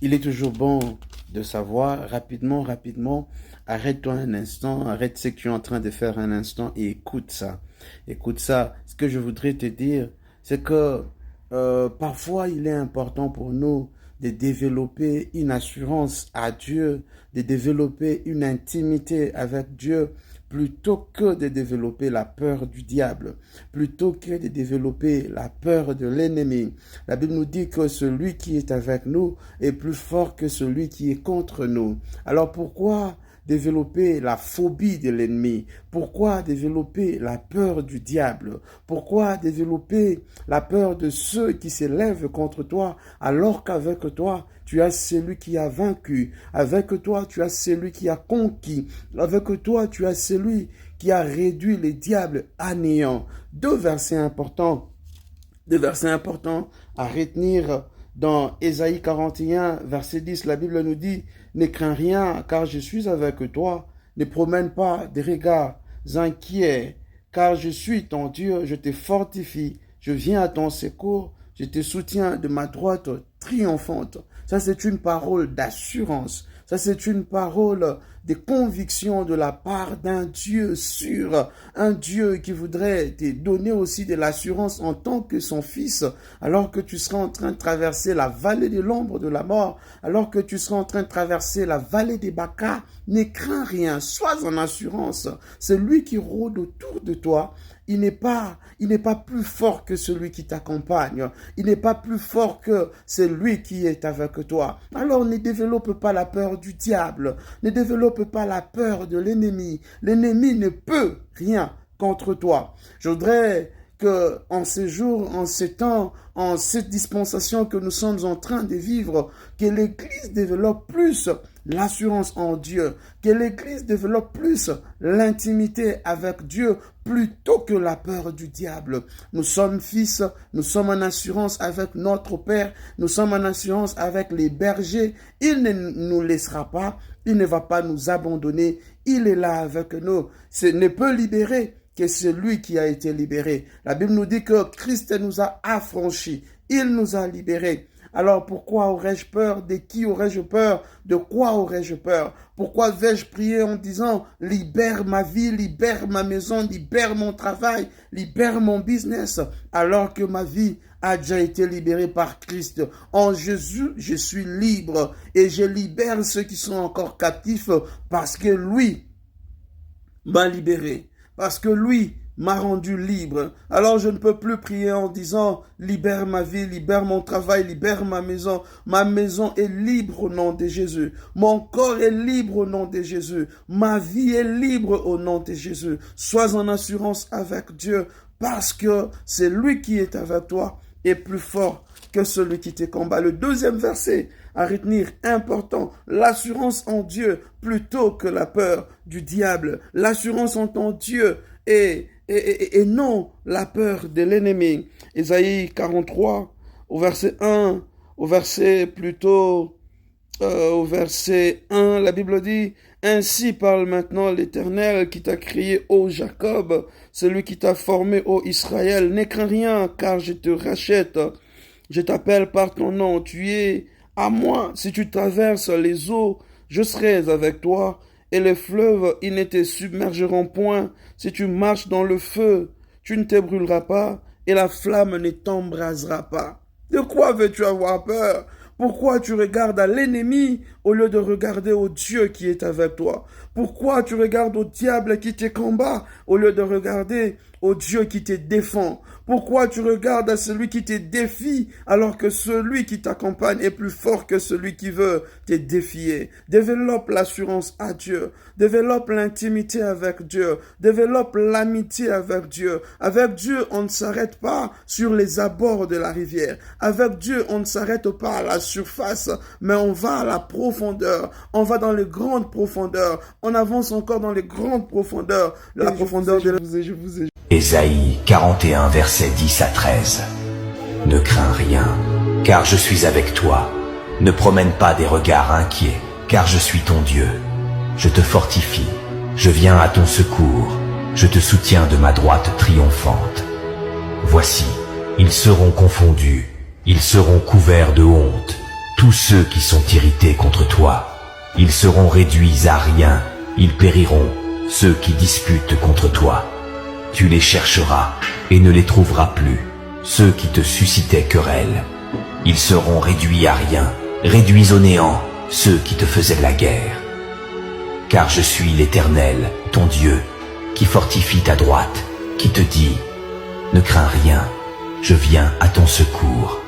Il est toujours bon de savoir rapidement, arrête-toi un instant, arrête ce que tu es en train de faire un instant et écoute ça. Écoute ça. Ce que je voudrais te dire, c'est que parfois il est important pour nous de développer une assurance à Dieu, de développer une intimité avec Dieu, plutôt que de développer la peur du diable, plutôt que de développer la peur de l'ennemi. La Bible nous dit que celui qui est avec nous est plus fort que celui qui est contre nous. Alors pourquoi développer la phobie de l'ennemi? Pourquoi développer la peur du diable? Pourquoi développer la peur de ceux qui s'élèvent contre toi, alors qu'avec toi, tu as celui qui a vaincu, avec toi, tu as celui qui a conquis, avec toi, tu as celui qui a réduit les diables à néant. Deux versets importants à retenir dans Ésaïe 41, verset 10, la Bible nous dit « Ne crains rien, car je suis avec toi. Ne promène pas des regards inquiets, car je suis ton Dieu, je te fortifie. Je viens à ton secours, je te soutiens de ma droite triomphante. » Ça, c'est une parole d'assurance. Ça, c'est une parole de conviction de la part d'un Dieu sûr, un Dieu qui voudrait te donner aussi de l'assurance en tant que son fils, alors que tu seras en train de traverser la vallée de l'ombre de la mort, alors que tu seras en train de traverser la vallée des Baca. Ne crains rien, sois en assurance. C'est lui qui rôde autour de toi. Il n'est pas plus fort que celui qui t'accompagne. Il n'est pas plus fort que celui qui est avec toi. Alors ne développe pas la peur du diable. Ne développe pas la peur de l'ennemi. L'ennemi ne peut rien contre toi. Je voudrais que en ces jours, en ces temps, en cette dispensation que nous sommes en train de vivre, que l'Église développe plus l'assurance en Dieu, que l'Église développe plus l'intimité avec Dieu plutôt que la peur du diable. Nous sommes fils, nous sommes en assurance avec notre Père, nous sommes en assurance avec les bergers. Il ne nous laissera pas, il ne va pas nous abandonner, il est là avec nous. Ce ne peut libérer que celui qui a été libéré. La Bible nous dit que Christ nous a affranchis, il nous a libérés. Alors pourquoi aurais-je peur? De qui aurais-je peur? De quoi aurais-je peur? Pourquoi vais-je prier en disant « Libère ma vie, libère ma maison, libère mon travail, libère mon business » alors que ma vie a déjà été libérée par Christ. En Jésus, je suis libre et je libère ceux qui sont encore captifs parce que lui m'a libéré, parce que lui m'a rendu libre. Alors je ne peux plus prier en disant « Libère ma vie, libère mon travail, libère ma maison. » Ma maison est libre au nom de Jésus. Mon corps est libre au nom de Jésus. Ma vie est libre au nom de Jésus. Sois en assurance avec Dieu parce que c'est lui qui est avec toi et plus fort que celui qui te combat. Le deuxième verset à retenir, important, l'assurance en Dieu plutôt que la peur du diable. L'assurance en ton Dieu et non la peur de l'ennemi. Ésaïe 43, au verset 1, au verset 1, la Bible dit « Ainsi parle maintenant l'Éternel qui t'a créé, ô Jacob, celui qui t'a formé, ô Israël. Ne crains rien, car je te rachète. Je t'appelle par ton nom, tu es à moi. Si tu traverses les eaux, je serai avec toi. Et les fleuves, ils ne te submergeront point. Si tu marches dans le feu, tu ne te brûleras pas, et la flamme ne t'embrasera pas. » De quoi veux-tu avoir peur? Pourquoi tu regardes à l'ennemi au lieu de regarder au Dieu qui est avec toi? Pourquoi tu regardes au diable qui te combat au lieu de regarder au Dieu qui te défend? Pourquoi tu regardes à celui qui te défie alors que celui qui t'accompagne est plus fort que celui qui veut te défier? Développe l'assurance à Dieu. Développe l'intimité avec Dieu. Développe l'amitié avec Dieu. Avec Dieu, on ne s'arrête pas sur les abords de la rivière. Avec Dieu, on ne s'arrête pas à la surface, mais on va à la profondeur. On va dans les grandes profondeurs. On avance encore dans les grandes profondeurs. La profondeur de la... Ésaïe 41, versets 10 à 13. Ne crains rien, car je suis avec toi. Ne promène pas des regards inquiets, car je suis ton Dieu. Je te fortifie, je viens à ton secours, je te soutiens de ma droite triomphante. Voici, ils seront confondus, ils seront couverts de honte. Tous ceux qui sont irrités contre toi, ils seront réduits à rien, ils périront, ceux qui disputent contre toi. Tu les chercheras et ne les trouveras plus, ceux qui te suscitaient querelle. Ils seront réduits à rien, réduits au néant, ceux qui te faisaient la guerre. Car je suis l'Éternel, ton Dieu, qui fortifie ta droite, qui te dit, ne crains rien, je viens à ton secours.